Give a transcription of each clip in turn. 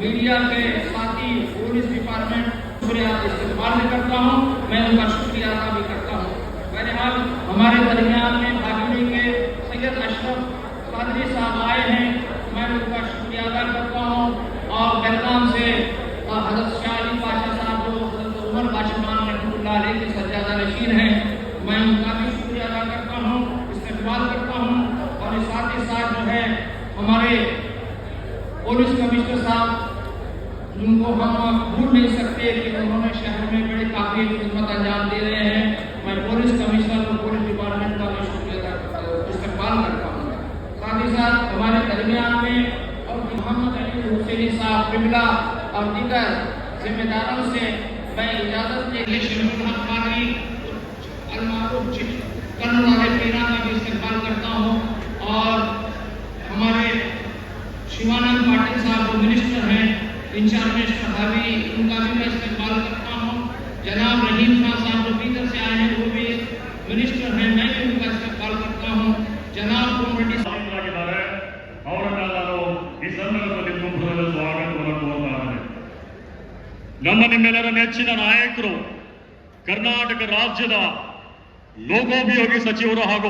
Media के साथी police department शुक्रिया इस्तेमाल भी करता हूँ, मैं उनका शुक्रिया अदा भी करता हूँ। बहरहाल हमारे दरमियान में भागीरथी के सैयद अशरफ कादरी साहब आए हैं, मैं उनका शुक्रिया अदा करता हूँ। और बेलगाम से हजरत शाह अली पाशा साहब जो हजरत उमर बाशिमान रहमतुल्लाह अलैह के सज्जादा नशीन हैं, मैं उनका भी शुक्रिया अदा करता हूँ, इस्तेमाल करता हूँ। और साथ ही साथ जो है हमारे पुलिस कमिश्नर साहब, जिनको हम भूल नहीं सकते कि उन्होंने शहर में बड़े काफी खिदमत अंजाम दे रहे हैं। मैं पुलिस कमिश्नर और पुलिस डिपार्टमेंट का भी शुक्रिया इस्तेमाल करता हूँ। साथ ही साथ हमारे दरमियान में और मोहम्मद अली हुसैनी साहब बिमला और दीगर जिम्मेदारों से मैं इजाजत के लिए करने वाले पीरा का भी इस्तेमाल करता हूँ। और हमारे शिवानंद पाटिल साहब जो मिनिस्टर हैं, इंचार्ज मिनिस्टर भाभी, उनका भी मैं इस्तेमाल करता हूँ। जनाब रहीम खान साहब जो बीदर से आए हैं, वो भी मिनिस्टर हैं, मैं भी उनका इस्तेमाल करता हूँ। जनाब कोमरेड्डी ಸಾಹಿತ್ಯರಾಗಿದ್ದಾರೆ, ಅವರನ್ನ ನಾನು ಈ ಸಂದರ್ಭದಲ್ಲಿ ತುಂಬುವುದರ ಸ್ವಾಗತವನ್ನು ಕೋರ್ತಾ ಇದ್ದೇನೆ. ನಮ್ಮ ನಿಮ್ಮೆಲ್ಲರ ನೆಚ್ಚಿನ ನಾಯಕರು, ಕರ್ನಾಟಕ ರಾಜ್ಯದ ಲೋಕೋಪಯೋಗಿ ಸಚಿವರು ಹಾಗೂ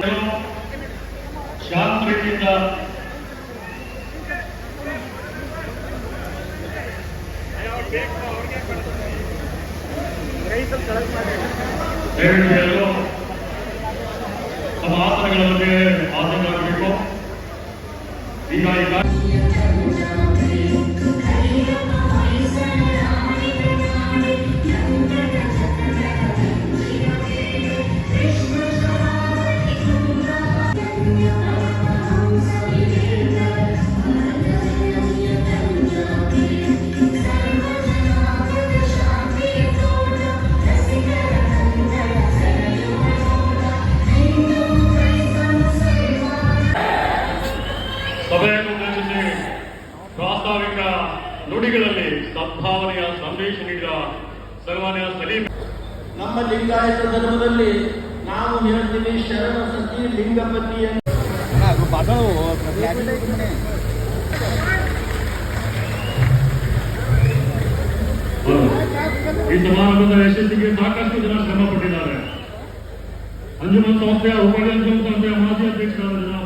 ಶಾಂತ ರೀತಿಯಿಂದ ದಯವಿಟ್ಟು ತಮ್ಮ ಆಸನಗಳ ಬಗ್ಗೆ ಆಸನವಾಗಬೇಕು. ಈಗ ಸಭೆಯನ್ನು ಉದ್ದೇಶಿಸಿ ಪ್ರಾಸ್ತಾವಿಕ ನುಡಿಗಳಲ್ಲಿ ಸದ್ಭಾವನೆಯ ಸಂದೇಶ ನೀಡಿದ ಸನ್ಮಾನ್ಯ ಸಲೀಂ, ನಮ್ಮ ಲಿಂಗಾಯತ ಧರ್ಮದಲ್ಲಿ ನಾವು ಹೇಳ್ತೀವಿ ಶರಣ ಸತಿ ಲಿಂಗಪತಿ ಈ ಸಮಾರಂಭದ ಯಶಸ್ಸಿಗೆ ಸಾಕಷ್ಟು ಜನ ಶ್ರಮ ಪಟ್ಟಿದ್ದಾರೆ. ಅಂಜುಮನ್ ಸಂಸ್ಥೆಯ ಉಪಾಧ್ಯಕ್ಷ ಸಂಸ್ಥೆಯ ಮಾಜಿ ಅಧ್ಯಕ್ಷರಾದ ಜನ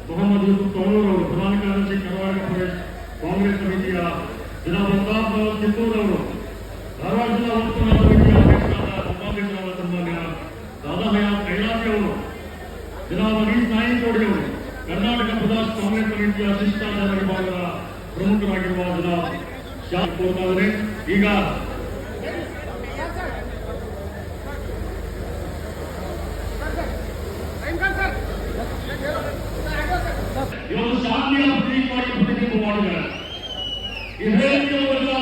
ಮೊಹಮ್ಮದ್ ಯೂಸುಫ್ ತೋಳೂರ್ ಅವರು, ಪ್ರಧಾನ ಕಾರ್ಯದರ್ಶಿ ಕರ್ನಾಟಕ ಪ್ರದೇಶ ಕಾಂಗ್ರೆಸ್ ಸಮಿತಿಯ ಜನ ಪ್ರತಾಪ್ ಕಿತ್ತೂರ್ ಅವರು, ಧಾರವಾಡ ಜಿಲ್ಲಾ ಉತ್ಪನ್ನ ಸಮಿತಿಯ ಅಧ್ಯಕ್ಷರಾದ ಉಪಾಧ್ಯಕ್ಷರಾದ ಸನ್ಮಾನ್ಯ ದಾದಾ ಹಯಾತ್ ಕೈಲಾಸಿ ಅವರು, ಜನ ಅನೀಸ್ ನಾಯಿಕೋಡಿ ಅವರು, ಕರ್ನಾಟಕ ಪ್ರದೇಶ ಕಾಂಗ್ರೆಸ್ ಸಮಿತಿಯ ಶಿಷ್ಟಾಚಾರ ವಿಭಾಗದ ಪ್ರಮುಖರಾಗಿರುವ ಜನ ಶಾಸಕ ಕೋರ್ತಾರೆ. ಈಗ ಇವರು ಶಾಂತಿಯ ಪ್ರತೀಕವಾಗಿ ಪ್ರತಿಬಿಂಬ ಮಾಡಿದ್ದಾರೆ. ಈ ಹೇಳಿಕೆಯವರೆಲ್ಲ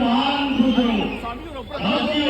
ಮಹಾನ್ ಪುರುಷರು, ರಾಷ್ಟ್ರೀಯ